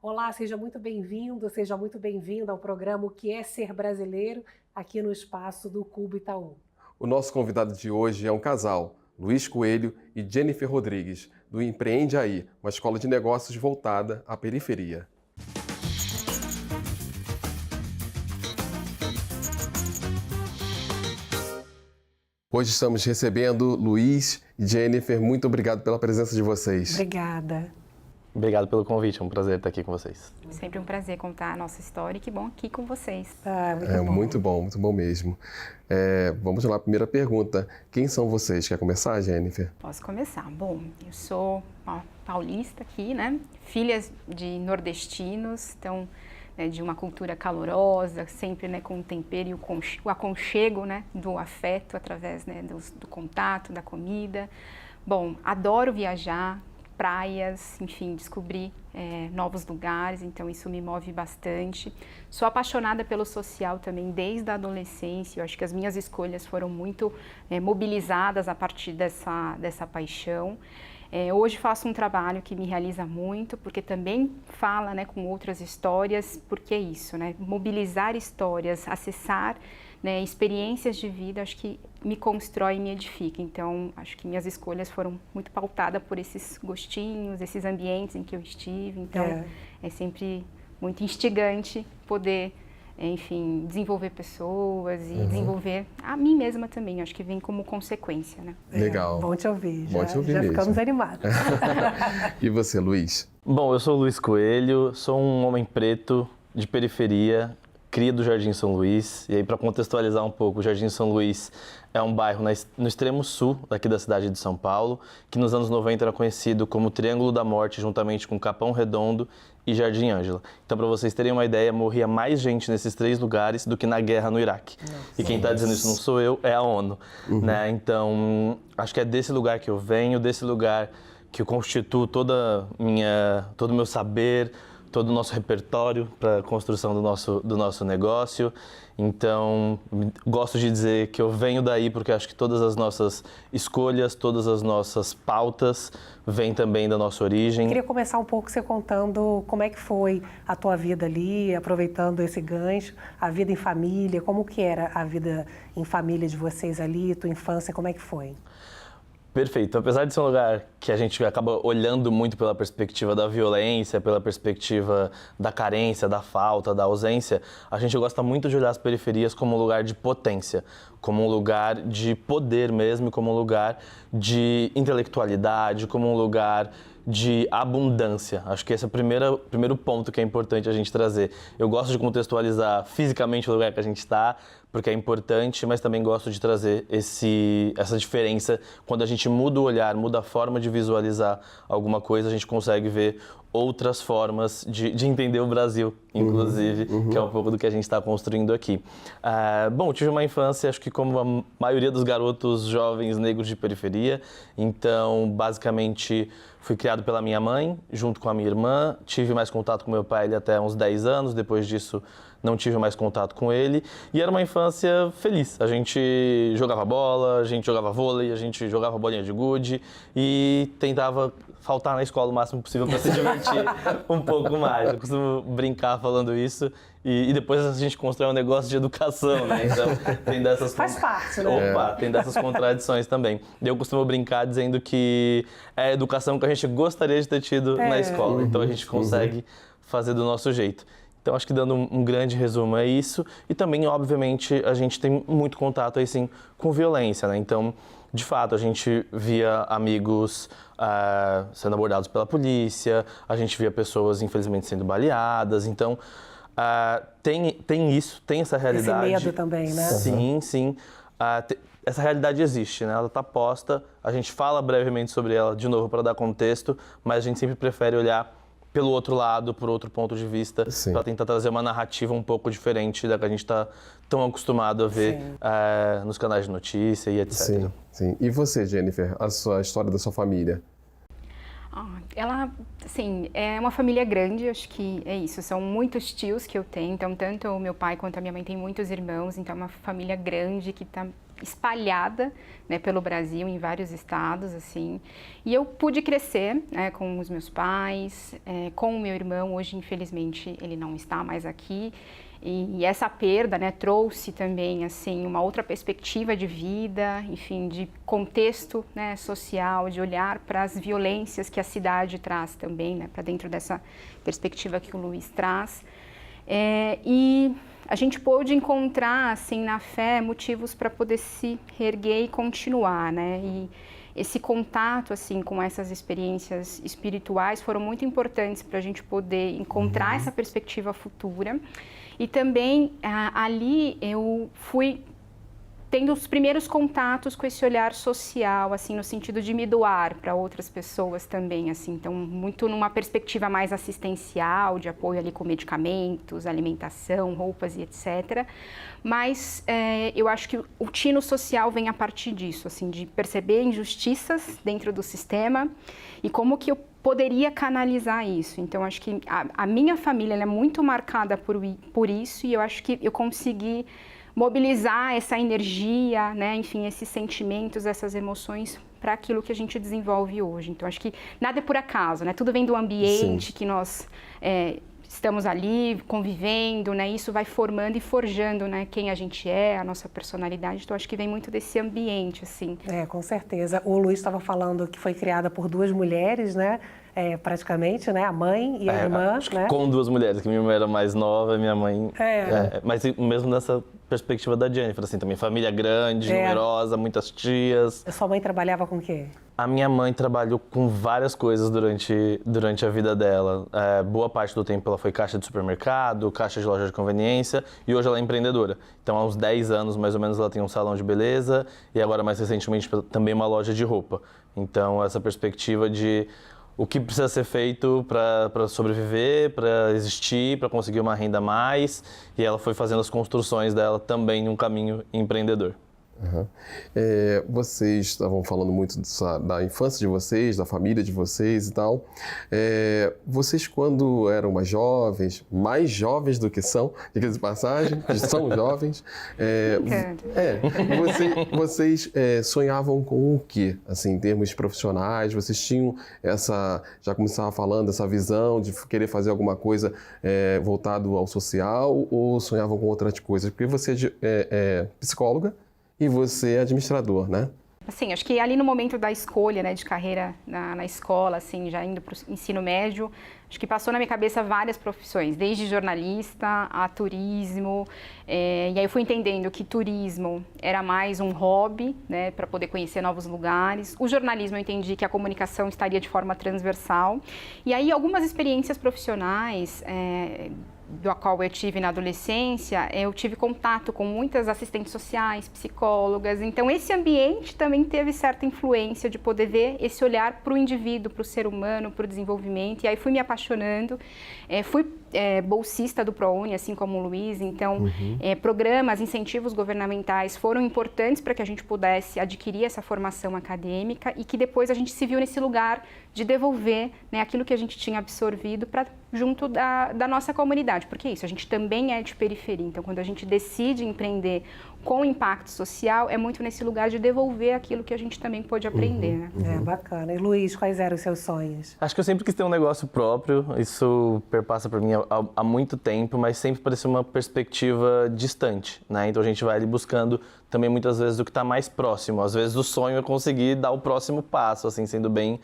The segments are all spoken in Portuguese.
Olá, seja muito bem-vindo, seja muito bem-vinda ao programa O que é Ser Brasileiro, aqui no espaço do Cubo Itaú. O nosso convidado de hoje é um casal, Luiz Coelho e Jennifer Rodrigues, do Empreende Aí, uma escola de negócios voltada à periferia. Hoje estamos recebendo Luiz e Jennifer. Muito obrigado pela presença de vocês. Obrigada. Obrigado pelo convite, é um prazer estar aqui com vocês. Sempre um prazer contar a nossa história e que bom aqui com vocês. Muito bom. Muito bom mesmo. Vamos lá, primeira pergunta. Quem são vocês? Quer começar, Jennifer? Posso começar. Bom, eu sou paulista aqui, né? Filha de nordestinos, então, de uma cultura calorosa, sempre, né, com o tempero e o aconchego, né, do afeto através, né, do contato, da comida. Bom, adoro viajar, praias, enfim, descobrir novos lugares, então isso me move bastante. Sou apaixonada pelo social também desde a adolescência, eu acho que as minhas escolhas foram muito mobilizadas a partir dessa paixão. Hoje faço um trabalho que me realiza muito, porque também fala, né, com outras histórias, porque é isso, né, mobilizar histórias, acessar, né, experiências de vida, acho que me constrói e me edifica. Então, acho que minhas escolhas foram muito pautadas por esses gostinhos, esses ambientes em que eu estive. Então, é sempre muito instigante poder, enfim, desenvolver pessoas e desenvolver a mim mesma também. Acho que vem como consequência, né? Legal. Bom te ouvir. Bom te ouvir já mesmo. Ficamos animados. E você, Luiz? Bom, eu sou o Luiz Coelho, sou um homem preto de periferia, cria do Jardim São Luís. E aí, para contextualizar um pouco, o Jardim São Luís é um bairro no extremo sul daqui da cidade de São Paulo, que nos anos 90 era conhecido como Triângulo da Morte, juntamente com Capão Redondo e Jardim Ângela. Então, para vocês terem uma ideia, morria mais gente nesses três lugares do que na guerra no Iraque. Nossa. E quem está dizendo isso não sou eu, é a ONU. Né? Então, acho que é desse lugar que eu venho, desse lugar que eu constituo todo o meu saber, todo o nosso repertório para a construção do nosso negócio. Então, gosto de dizer que eu venho daí porque acho que todas as nossas escolhas, todas as nossas pautas vêm também da nossa origem. Eu queria começar um pouco você contando como é que foi a tua vida ali, aproveitando esse gancho, a vida em família, como que era a vida em família de vocês ali, tua infância, como é que foi? Perfeito. Apesar de ser um lugar que a gente acaba olhando muito pela perspectiva da violência, pela perspectiva da carência, da falta, da ausência, a gente gosta muito de olhar as periferias como um lugar de potência, como um lugar de poder mesmo, como um lugar de intelectualidade, como um lugar de abundância. Acho que esse é o primeiro ponto que é importante a gente trazer. Eu gosto de contextualizar fisicamente o lugar que a gente está, porque é importante, mas também gosto de trazer essa diferença. Quando a gente muda o olhar, muda a forma de visualizar alguma coisa, a gente consegue ver outras formas de entender o Brasil, inclusive, que é um pouco do que a gente está construindo aqui. Bom, tive uma infância, acho que como a maioria dos garotos jovens negros de periferia, então, basicamente, fui criado pela minha mãe, junto com a minha irmã, tive mais contato com meu pai ele até uns 10 anos, depois disso não tive mais contato com ele, e era uma infância feliz. A gente jogava bola, a gente jogava vôlei, a gente jogava bolinha de gude e tentava faltar na escola o máximo possível para se divertir um pouco mais. Eu costumo brincar falando isso e depois a gente constrói um negócio de educação, né? Então tem dessas... Faz parte, né? Opa, tem dessas contradições também. Eu costumo brincar dizendo que é a educação que a gente gostaria de ter tido na escola, então a gente consegue fazer do nosso jeito. Então, acho que dando um grande resumo é isso. E também, obviamente, a gente tem muito contato, aí sim, com violência, né? Então, de fato, a gente via amigos sendo abordados pela polícia, a gente via pessoas, infelizmente, sendo baleadas. Então, tem isso, tem essa realidade. Esse medo também, né? Sim, sim. Essa realidade existe, né? Ela está posta, a gente fala brevemente sobre ela, de novo, para dar contexto, mas a gente sempre prefere olhar pelo outro lado, por outro ponto de vista, para tentar trazer uma narrativa um pouco diferente da que a gente está tão acostumado a ver nos canais de notícia e etc. Sim, sim. E você, Jennifer, a história da sua família? Ela, assim, é uma família grande, acho que é isso, são muitos tios que eu tenho, então tanto o meu pai quanto a minha mãe têm muitos irmãos, então é uma família grande que está espalhada, né, pelo Brasil, em vários estados, assim. E eu pude crescer, né, com os meus pais, com o meu irmão. Hoje, infelizmente, ele não está mais aqui. E essa perda, né, trouxe também, assim, uma outra perspectiva de vida, enfim, de contexto, né, social, de olhar para as violências que a cidade traz também, né, para dentro dessa perspectiva que o Luiz traz. E a gente pôde encontrar, assim, na fé, motivos para poder se reerguer e continuar, né? E esse contato, assim, com essas experiências espirituais foram muito importantes para a gente poder encontrar essa perspectiva futura. E também, ali, eu fui tendo os primeiros contatos com esse olhar social, assim, no sentido de me doar para outras pessoas também, assim. Então, muito numa perspectiva mais assistencial, de apoio ali com medicamentos, alimentação, roupas e etc. Mas eu acho que o tino social vem a partir disso, assim, de perceber injustiças dentro do sistema e como que eu poderia canalizar isso. Então, acho que a minha família ela é muito marcada por isso, e eu acho que eu consegui mobilizar essa energia, né, enfim, esses sentimentos, essas emoções para aquilo que a gente desenvolve hoje. Então, acho que nada é por acaso, né? Tudo vem do ambiente que nós estamos ali convivendo, né? Isso vai formando e forjando, né, quem a gente é, a nossa personalidade. Então, acho que vem muito desse ambiente, assim. Com certeza. O Luiz estava falando que foi criada por duas mulheres, né? Praticamente, né? A mãe e a irmã, né? Com duas mulheres, que minha irmã era mais nova, minha mãe... mas mesmo nessa perspectiva da Jennifer, assim, também família grande, numerosa, muitas tias. A sua mãe trabalhava com o quê? A minha mãe trabalhou com várias coisas durante a vida dela. Boa parte do tempo ela foi caixa de supermercado, caixa de loja de conveniência, e hoje ela é empreendedora. Então, há uns 10 anos, mais ou menos, ela tem um salão de beleza e agora, mais recentemente, também uma loja de roupa. Então, essa perspectiva de o que precisa ser feito para sobreviver, para existir, para conseguir uma renda a mais, e ela foi fazendo as construções dela também num caminho empreendedor. Uhum. Vocês estavam falando muito da infância de vocês, da família de vocês e tal. Vocês, quando eram mais jovens do que são, diga-se de passagem, são jovens, vocês sonhavam com o quê? Assim, em termos profissionais, vocês tinham já começava falando, essa visão de querer fazer alguma coisa voltado ao social, ou sonhavam com outras coisas? Porque você é psicóloga e você é administrador, né? Assim, acho que ali no momento da escolha, né, de carreira na escola, assim, já indo para o ensino médio, acho que passou na minha cabeça várias profissões, desde jornalista a turismo, e aí eu fui entendendo que turismo era mais um hobby, né, para poder conhecer novos lugares. O jornalismo eu entendi que a comunicação estaria de forma transversal, e aí algumas experiências profissionais, do qual eu tive na adolescência, eu tive contato com muitas assistentes sociais, psicólogas, então esse ambiente também teve certa influência de poder ver esse olhar para o indivíduo, para o ser humano, para o desenvolvimento, e aí fui me apaixonando, fui bolsista do ProUni, assim como o Luiz, então programas, incentivos governamentais foram importantes para que a gente pudesse adquirir essa formação acadêmica e que depois a gente se viu nesse lugar de devolver, né, aquilo que a gente tinha absorvido para junto da nossa comunidade, porque é isso, a gente também é de periferia, então quando a gente decide empreender com impacto social, é muito nesse lugar de devolver aquilo que a gente também pôde aprender. Né? Bacana. E Luiz, quais eram os seus sonhos? Acho que eu sempre quis ter um negócio próprio, isso perpassa por mim há muito tempo, mas sempre parecia uma perspectiva distante, né? Então a gente vai ali buscando também muitas vezes o que está mais próximo. Às vezes o sonho é conseguir dar o próximo passo, assim, sendo bem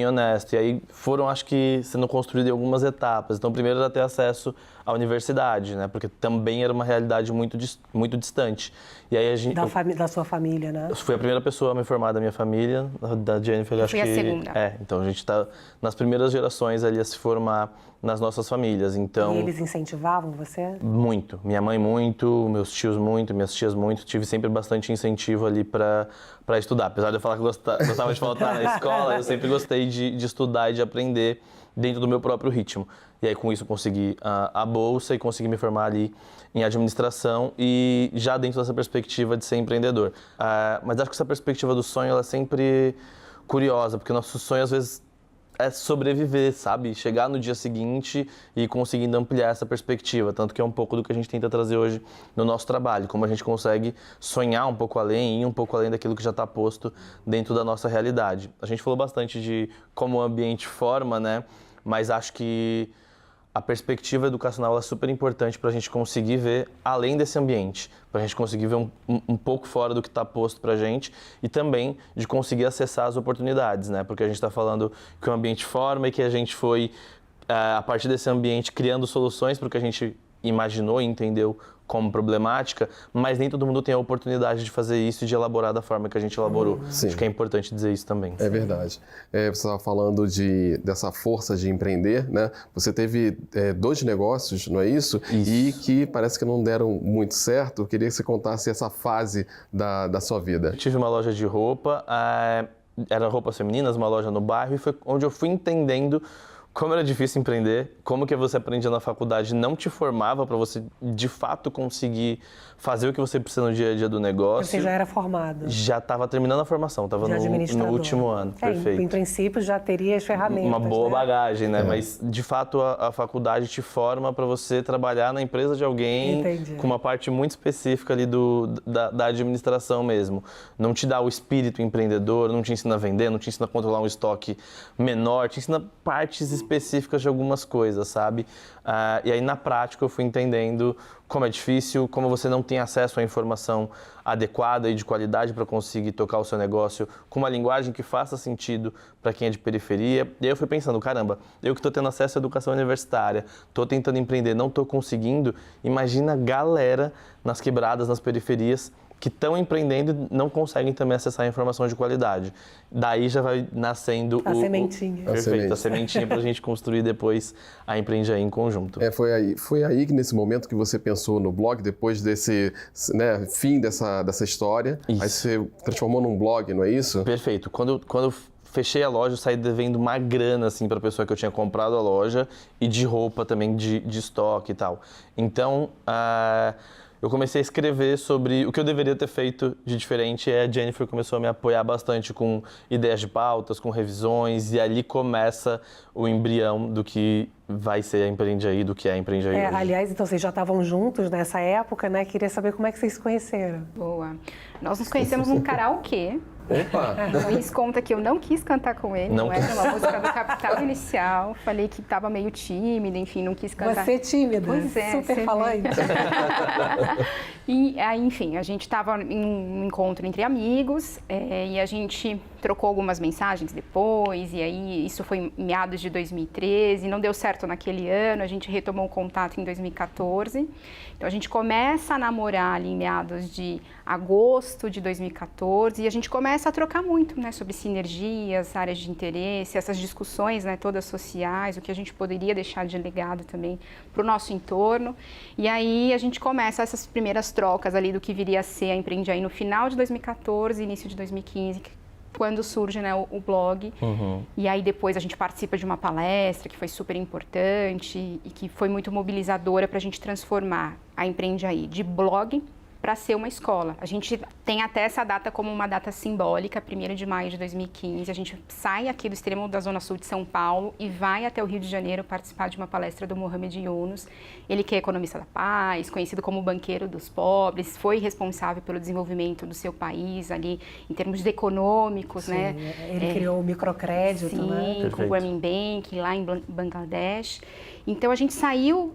honesto. E aí foram, acho que, sendo construídas algumas etapas. Então, primeiro era ter acesso à universidade, né? Porque também era uma realidade muito distante. E aí a gente... Da sua família, né? Eu fui a primeira pessoa a me formar da minha família, da Jennifer, acho que... Fui a segunda. Então a gente está nas primeiras gerações ali a se formar nas nossas famílias, então... E eles incentivavam você? Muito. Minha mãe muito, meus tios muito, minhas tias muito. Tive sempre bastante incentivo ali para estudar. Apesar de eu falar que gostava de faltar na escola, eu sempre gostei de estudar e de aprender dentro do meu próprio ritmo. E aí com isso consegui a bolsa e consegui me formar ali em administração e já dentro dessa perspectiva de ser empreendedor. Mas acho que essa perspectiva do sonho ela é sempre curiosa, porque o nosso sonho às vezes é sobreviver, sabe? Chegar no dia seguinte e conseguindo ampliar essa perspectiva. Tanto que é um pouco do que a gente tenta trazer hoje no nosso trabalho. Como a gente consegue sonhar um pouco além, ir um pouco além daquilo que já está posto dentro da nossa realidade. A gente falou bastante de como o ambiente forma, né? Mas acho que a perspectiva educacional é super importante para a gente conseguir ver além desse ambiente, para a gente conseguir ver um pouco fora do que está posto para a gente e também de conseguir acessar as oportunidades, né? Porque a gente está falando que o ambiente forma e que a gente foi, a partir desse ambiente, criando soluções para o que a gente imaginou e entendeu como problemática, mas nem todo mundo tem a oportunidade de fazer isso e de elaborar da forma que a gente elaborou. Sim. Acho que é importante dizer isso também. É verdade. Você estava falando dessa força de empreender, né? Você teve 2 negócios, não é isso? Isso. E que parece que não deram muito certo. Eu queria que você contasse essa fase da sua vida. Eu tive uma loja de roupa, era roupas femininas, uma loja no bairro, e foi onde eu fui entendendo como era difícil empreender, como que você aprendia na faculdade não te formava para você, de fato, conseguir fazer o que você precisa no dia a dia do negócio. Você já era formado? Já estava terminando a formação, estava no último ano, perfeito. Em princípio, já teria as ferramentas. Uma boa né? bagagem, né? Mas, de fato, a faculdade te forma para você trabalhar na empresa de alguém. Entendi. Com uma parte muito específica ali da administração mesmo. Não te dá o espírito empreendedor, não te ensina a vender, não te ensina a controlar um estoque menor, te ensina partes específicas de algumas coisas, sabe? E aí, na prática, eu fui entendendo como é difícil, como você não tem acesso à informação adequada e de qualidade para conseguir tocar o seu negócio com uma linguagem que faça sentido para quem é de periferia. E aí eu fui pensando, caramba, eu que estou tendo acesso à educação universitária, estou tentando empreender, não estou conseguindo, imagina a galera nas quebradas, nas periferias, que estão empreendendo e não conseguem também acessar a informação de qualidade. Daí já vai nascendo a sementinha. Perfeito, a sementinha para a gente construir depois a Empreende Aí em conjunto. Foi aí que nesse momento que você pensou no blog, depois desse fim dessa história, Isso. Aí você transformou num blog, não é isso? Perfeito. Quando eu fechei a loja, eu saí devendo uma grana assim, para a pessoa que eu tinha comprado a loja e de roupa também, de estoque e tal. Então, eu comecei a escrever sobre o que eu deveria ter feito de diferente, e a Jennifer começou a me apoiar bastante com ideias de pautas, com revisões, e ali começa o embrião do que vai ser a Empreende Aí, do que é a Empreende Aí hoje. Aliás, então vocês já estavam juntos nessa época, né? Queria saber como é que vocês se conheceram. Boa. Nós nos conhecemos num karaokê. Opa! O Luiz conta que eu não quis cantar com ele, não era uma música do Capital Inicial. Falei que estava meio tímida, enfim, não quis cantar. Você tímida? Pois é. Super falante. E aí, enfim, a gente estava em um encontro entre amigos e a gente trocou algumas mensagens depois, e aí isso foi em meados de 2013, não deu certo naquele ano, a gente retomou o contato em 2014. Então a gente começa a namorar ali em meados de agosto de 2014 e a gente começa a trocar muito, né, sobre sinergias, áreas de interesse, essas discussões, né, todas sociais, o que a gente poderia deixar de legado também para o nosso entorno. E aí a gente começa essas primeiras trocas ali do que viria a ser a Empreende Aí no final de 2014, início de 2015, quando surge, né, o blog. Uhum. E aí depois a gente participa de uma palestra que foi super importante e que foi muito mobilizadora para a gente transformar a Empreende Aí de blog para ser uma escola. A gente tem até essa data como uma data simbólica, 1º de maio de 2015. A gente sai aqui do extremo da Zona Sul de São Paulo e vai até o Rio de Janeiro participar de uma palestra do Mohamed Yunus. Ele que é economista da paz, conhecido como banqueiro dos pobres, foi responsável pelo desenvolvimento do seu país ali em termos econômicos, Sim, né? Ele criou o microcrédito, Sim, né? com o Grameen Bank lá em Bangladesh. Então a gente saiu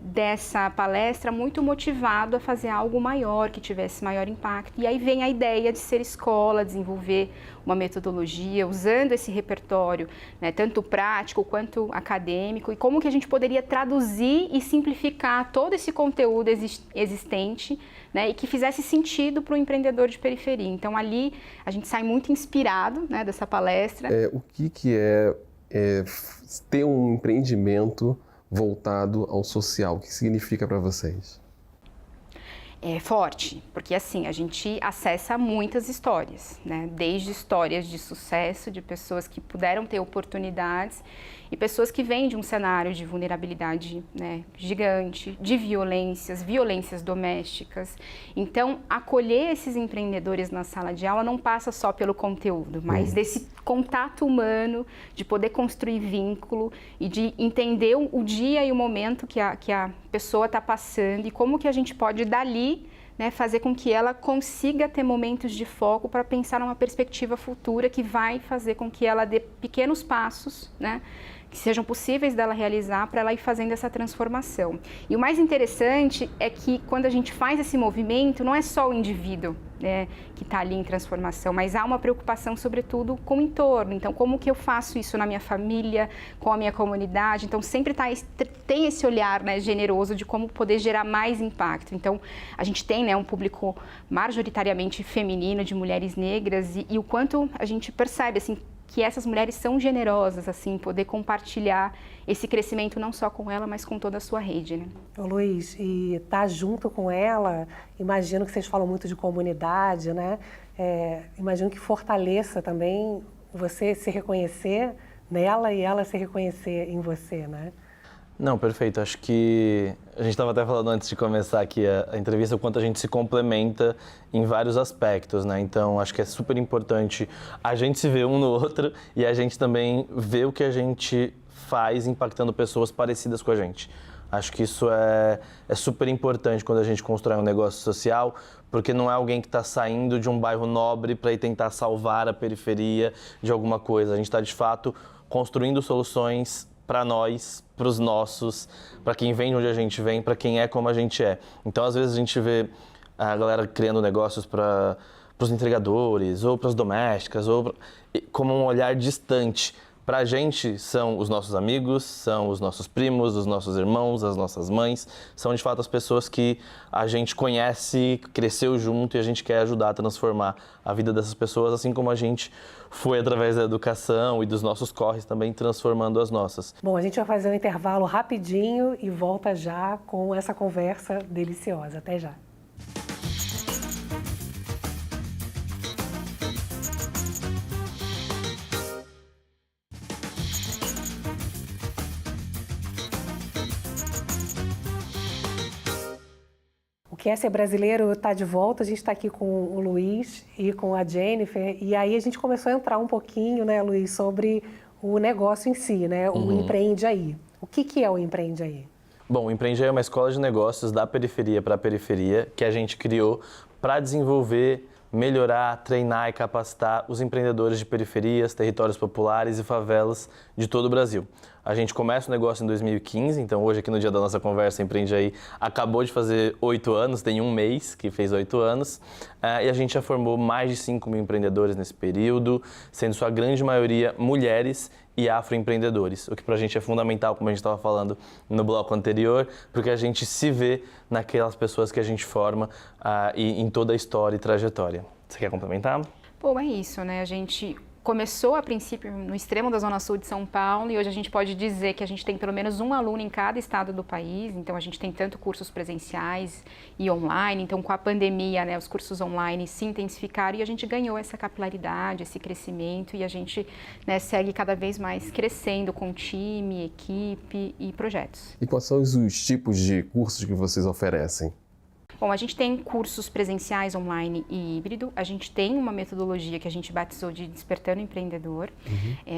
dessa palestra muito motivado a fazer algo maior, que tivesse maior impacto. E aí vem a ideia de ser escola, desenvolver uma metodologia, usando esse repertório, né, tanto prático quanto acadêmico, e como que a gente poderia traduzir e simplificar todo esse conteúdo existente, né, e que fizesse sentido para o empreendedor de periferia. Então ali a gente sai muito inspirado, né, dessa palestra. O que é ter um empreendimento voltado ao social? O que significa para vocês? É forte, porque assim, a gente acessa muitas histórias, né? Desde histórias de sucesso, de pessoas que puderam ter oportunidades e pessoas que vêm de um cenário de vulnerabilidade, né, gigante, de violências domésticas. Então, acolher esses empreendedores na sala de aula não passa só pelo conteúdo, mas desse contato humano, de poder construir vínculo e de entender o dia e o momento que a pessoa está passando e como que a gente pode dali, né, fazer com que ela consiga ter momentos de foco para pensar numa perspectiva futura que vai fazer com que ela dê pequenos passos, né, que sejam possíveis dela realizar para ela ir fazendo essa transformação. E o mais interessante é que quando a gente faz esse movimento, não é só o indivíduo, né, que está ali em transformação, mas há uma preocupação sobretudo com o entorno. Então, como que eu faço isso na minha família, com a minha comunidade? Então, sempre tem esse olhar, né, generoso de como poder gerar mais impacto. Então, a gente tem, né, um público majoritariamente feminino, de mulheres negras, e o quanto a gente percebe, assim, que essas mulheres são generosas, assim, poder compartilhar esse crescimento não só com ela, mas com toda a sua rede, né? Ô Luiz, e tá junto com ela, imagino que vocês falam muito de comunidade, né? Imagino que fortaleça também você se reconhecer nela e ela se reconhecer em você, né? Não, perfeito. Acho que a gente estava até falando antes de começar aqui a entrevista o quanto a gente se complementa em vários aspectos, né? Então, acho que é super importante a gente se ver um no outro e a gente também ver o que a gente faz impactando pessoas parecidas com a gente. Acho que isso é super importante quando a gente constrói um negócio social, porque não é alguém que está saindo de um bairro nobre para ir tentar salvar a periferia de alguma coisa. A gente está, de fato, construindo soluções para nós, para os nossos, para quem vem de onde a gente vem, para quem é como a gente é. Então, às vezes, a gente vê a galera criando negócios para os entregadores, ou para as domésticas, como um olhar distante. Para a gente, são os nossos amigos, são os nossos primos, os nossos irmãos, as nossas mães, são de fato as pessoas que a gente conhece, cresceu junto e a gente quer ajudar a transformar a vida dessas pessoas, assim como a gente foi através da educação e dos nossos corres também transformando as nossas. Bom, a gente vai fazer um intervalo rapidinho e volta já com essa conversa deliciosa. Até já. O Que É Ser Brasileiro está de volta, a gente está aqui com o Luiz e com a Jennifer, e aí a gente começou a entrar um pouquinho, né, Luiz, sobre o negócio em si, né, o Empreende Aí. O que é o Empreende Aí? Bom, o Empreende Aí é uma escola de negócios da periferia para a periferia que a gente criou para desenvolver, melhorar, treinar e capacitar os empreendedores de periferias, territórios populares e favelas de todo o Brasil. A gente começa o negócio em 2015, então hoje aqui no dia da nossa conversa, Empreende Aí acabou de fazer 8 anos, tem um mês que fez 8 anos, e a gente já formou mais de 5 mil empreendedores nesse período, sendo sua grande maioria mulheres e afroempreendedores, o que pra gente é fundamental, como a gente estava falando no bloco anterior, porque a gente se vê naquelas pessoas que a gente forma e em toda a história e trajetória. Você quer complementar? Bom, é isso, né? A gente começou a princípio no extremo da Zona Sul de São Paulo e hoje a gente pode dizer que a gente tem pelo menos um aluno em cada estado do país, então a gente tem tanto cursos presenciais e online, então com a pandemia, né, os cursos online se intensificaram e a gente ganhou essa capilaridade, esse crescimento e a gente, né, segue cada vez mais crescendo com time, equipe e projetos. E quais são os tipos de cursos que vocês oferecem? Bom, a gente tem cursos presenciais, online e híbrido. A gente tem uma metodologia que a gente batizou de Despertando Empreendedor,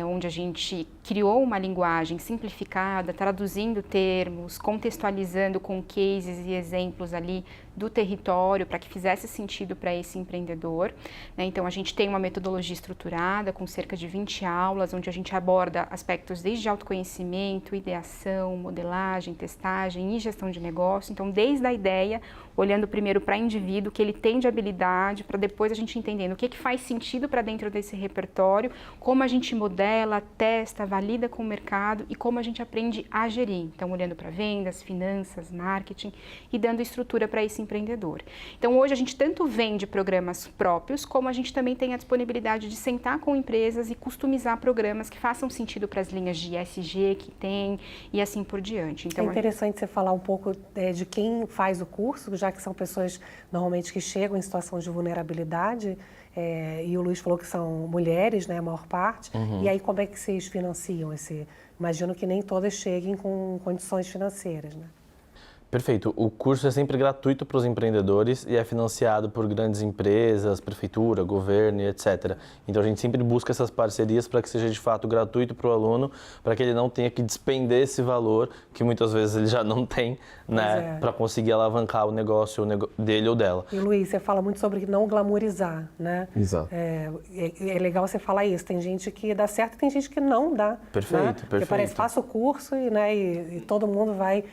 onde a gente criou uma linguagem simplificada, traduzindo termos, contextualizando com cases e exemplos ali do território para que fizesse sentido para esse empreendedor, né? Então, a gente tem uma metodologia estruturada com cerca de 20 aulas, onde a gente aborda aspectos desde autoconhecimento, ideação, modelagem, testagem e gestão de negócio. Então, desde a ideia, olhando primeiro para o indivíduo, que ele tem de habilidade, para depois a gente entendendo o que faz sentido para dentro desse repertório, como a gente modela, testa, valida com o mercado e como a gente aprende a gerir. Então, olhando para vendas, finanças, marketing e dando estrutura para esse empreendedor. Então, hoje a gente tanto vende programas próprios, como a gente também tem a disponibilidade de sentar com empresas e customizar programas que façam sentido para as linhas de ESG que tem e assim por diante. Então, é interessante você falar um pouco de quem faz o curso, já que que são pessoas normalmente que chegam em situação de vulnerabilidade, e o Luiz falou que são mulheres, né, a maior parte, e aí como é que vocês financiam esse... Imagino que nem todas cheguem com condições financeiras, né? Perfeito. O curso é sempre gratuito para os empreendedores e é financiado por grandes empresas, prefeitura, governo e etc. Então a gente sempre busca essas parcerias para que seja de fato gratuito para o aluno, para que ele não tenha que despender esse valor que muitas vezes ele já não tem, né, para conseguir alavancar o negócio dele ou dela. E Luiz, você fala muito sobre não glamourizar, né? Exato. É legal você falar isso. Tem gente que dá certo e tem gente que não dá. Perfeito, né? perfeito. Porque parece, faça o curso e todo mundo vai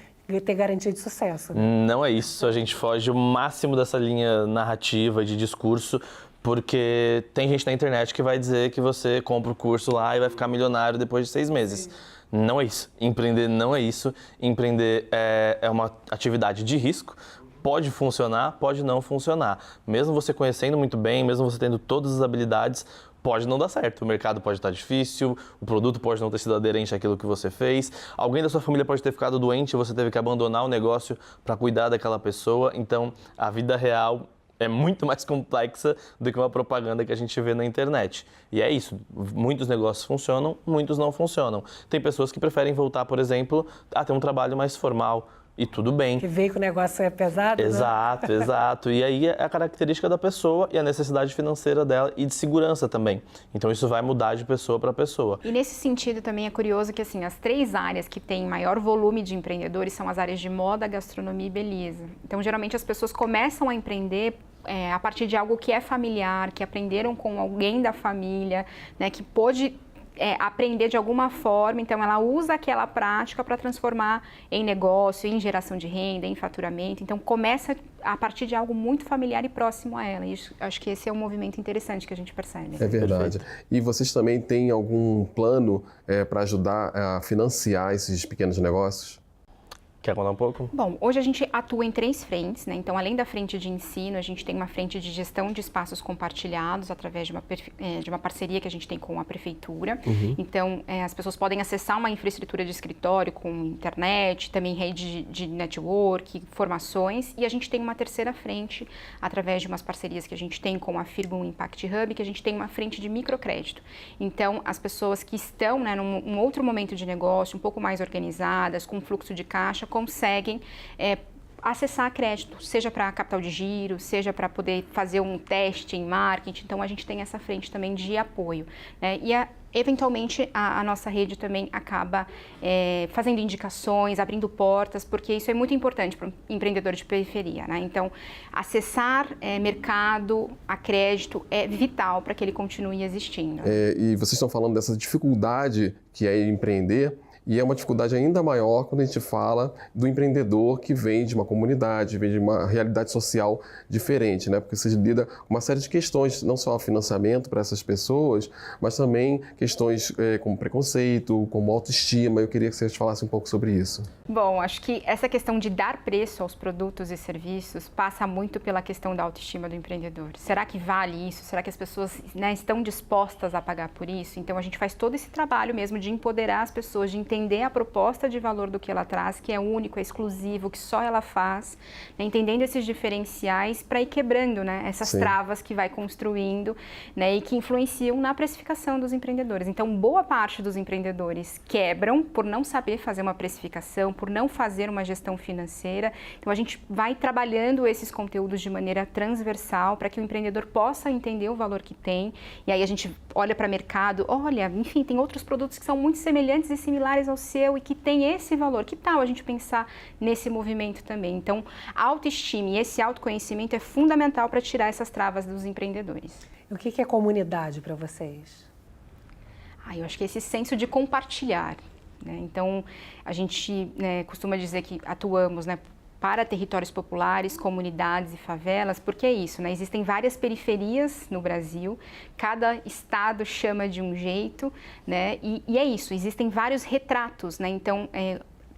ter garantia de sucesso. Não é isso, a gente foge o máximo dessa linha narrativa de discurso, porque tem gente na internet que vai dizer que você compra o curso lá e vai ficar milionário depois de 6 meses. Sim. Não é isso. Empreender não é isso. Empreender é uma atividade de risco. Pode funcionar, pode não funcionar. Mesmo você conhecendo muito bem, mesmo você tendo todas as habilidades, pode não dar certo, o mercado pode estar difícil, o produto pode não ter sido aderente àquilo que você fez, alguém da sua família pode ter ficado doente e você teve que abandonar o negócio para cuidar daquela pessoa. Então, a vida real é muito mais complexa do que uma propaganda que a gente vê na internet. E é isso, muitos negócios funcionam, muitos não funcionam. Tem pessoas que preferem voltar, por exemplo, a ter um trabalho mais formal, e tudo bem. Que veio que o negócio é pesado, exato, né? Exato. E aí é a característica da pessoa e a necessidade financeira dela e de segurança também. Então isso vai mudar de pessoa para pessoa. E nesse sentido também é curioso que assim, as 3 áreas que têm maior volume de empreendedores são as áreas de moda, gastronomia e beleza. Então geralmente as pessoas começam a empreender a partir de algo que é familiar, que aprenderam com alguém da família, né, que pôde aprender de alguma forma, então ela usa aquela prática para transformar em negócio, em geração de renda, em faturamento. Então começa a partir de algo muito familiar e próximo a ela. E acho que esse é um movimento interessante que a gente percebe. É verdade. Perfeito. E vocês também têm algum plano para ajudar a financiar esses pequenos negócios? Quer contar um pouco? Bom, hoje a gente atua em 3 frentes, né? Então, além da frente de ensino, a gente tem uma frente de gestão de espaços compartilhados através de uma parceria que a gente tem com a prefeitura. Então, as pessoas podem acessar uma infraestrutura de escritório com internet, também rede de network, formações. E a gente tem uma terceira frente através de umas parcerias que a gente tem com a Firgon Impact Hub, que a gente tem uma frente de microcrédito. Então, as pessoas que estão, né, num outro momento de negócio, um pouco mais organizadas, com fluxo de caixa, conseguem acessar crédito, seja para capital de giro, seja para poder fazer um teste em marketing. Então, a gente tem essa frente também de apoio, né? E eventualmente, a nossa rede também acaba fazendo indicações, abrindo portas, porque isso é muito importante para o empreendedor de periferia, né? Então, acessar mercado a crédito é vital para que ele continue existindo. E vocês estão falando dessa dificuldade que é empreender, e é uma dificuldade ainda maior quando a gente fala do empreendedor que vem de uma comunidade, vem de uma realidade social diferente, né? Porque você lida com uma série de questões, não só financiamento para essas pessoas, mas também questões como preconceito, como autoestima. Eu queria que vocês falassem um pouco sobre isso. Bom, acho que essa questão de dar preço aos produtos e serviços passa muito pela questão da autoestima do empreendedor. Será que vale isso? Será que as pessoas, né, estão dispostas a pagar por isso? Então, a gente faz todo esse trabalho mesmo de empoderar as pessoas, de entender a proposta de valor do que ela traz, que é único, é exclusivo, que só ela faz, né, entendendo esses diferenciais para ir quebrando, né, essas travas que vai construindo, né, e que influenciam na precificação dos empreendedores. Então, boa parte dos empreendedores quebram por não saber fazer uma precificação, por não fazer uma gestão financeira. Então, a gente vai trabalhando esses conteúdos de maneira transversal para que o empreendedor possa entender o valor que tem. E aí a gente olha para o mercado, olha, enfim, tem outros produtos que são muito semelhantes e similares ao seu e que tem esse valor. Que tal a gente pensar nesse movimento também? Então, a autoestima e esse autoconhecimento é fundamental para tirar essas travas dos empreendedores. O que é comunidade para vocês? Eu acho que esse senso de compartilhar, né? Então, a gente, né, costuma dizer que atuamos, né, para territórios populares, comunidades e favelas, porque é isso, né? Existem várias periferias no Brasil, cada estado chama de um jeito, né? E é isso, existem vários retratos, né? Então,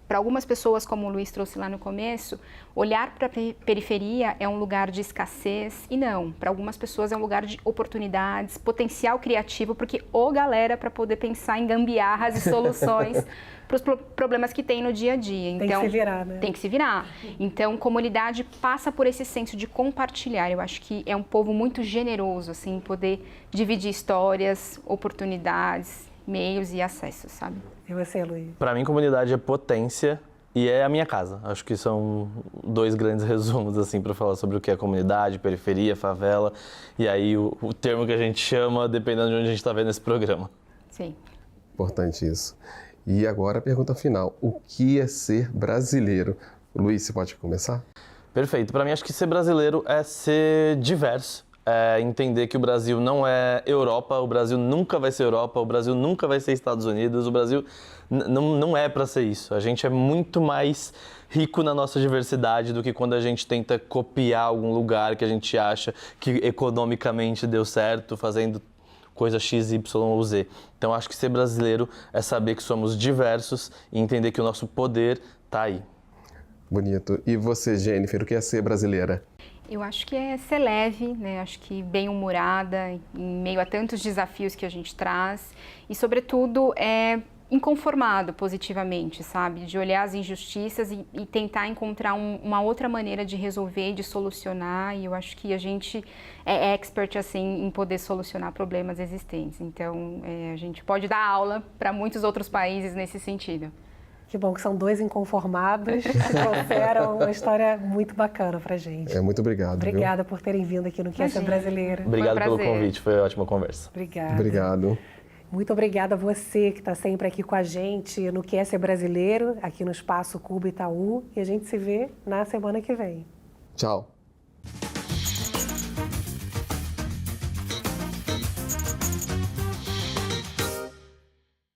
para algumas pessoas, como o Luiz trouxe lá no começo, olhar para a periferia é um lugar de escassez e não. Para algumas pessoas é um lugar de oportunidades, potencial criativo, porque galera para poder pensar em gambiarras e soluções para os problemas que tem no dia a dia. Então, tem que se virar, né? Tem que se virar. Então, comunidade passa por esse senso de compartilhar. Eu acho que é um povo muito generoso, assim, poder dividir histórias, oportunidades, meios e acessos, sabe? E você, Luiz? Para mim, comunidade é potência e é a minha casa. Acho que são 2 grandes resumos, assim, para falar sobre o que é comunidade, periferia, favela. E aí, o termo que a gente chama, dependendo de onde a gente está vendo esse programa. Sim. Importante isso. E agora a pergunta final. O que é ser brasileiro? Luiz, você pode começar? Perfeito. Para mim, acho que ser brasileiro é ser diverso. É entender que o Brasil não é Europa, o Brasil nunca vai ser Europa, o Brasil nunca vai ser Estados Unidos, o Brasil não é para ser isso. A gente é muito mais rico na nossa diversidade do que quando a gente tenta copiar algum lugar que a gente acha que economicamente deu certo, fazendo coisa X, Y ou Z. Então, acho que ser brasileiro é saber que somos diversos e entender que o nosso poder está aí. Bonito. E você, Jennifer, o que é ser brasileira? Eu acho que é ser leve, né? Acho que bem-humorada, em meio a tantos desafios que a gente traz. E, sobretudo, é inconformado positivamente, sabe? De olhar as injustiças e tentar encontrar uma outra maneira de resolver, de solucionar. E eu acho que a gente é expert, assim, em poder solucionar problemas existentes. Então, a gente pode dar aula para muitos outros países nesse sentido. Que bom que são 2 inconformados que trouxeram uma história muito bacana pra gente. Muito obrigado. Obrigada por terem vindo aqui no Que é Ser Brasileira. Obrigado pelo convite, foi uma ótima conversa. Obrigada. Obrigado. Muito obrigada a você que está sempre aqui com a gente no Que é Ser Brasileiro, aqui no Espaço Cuba Itaú. E a gente se vê na semana que vem. Tchau.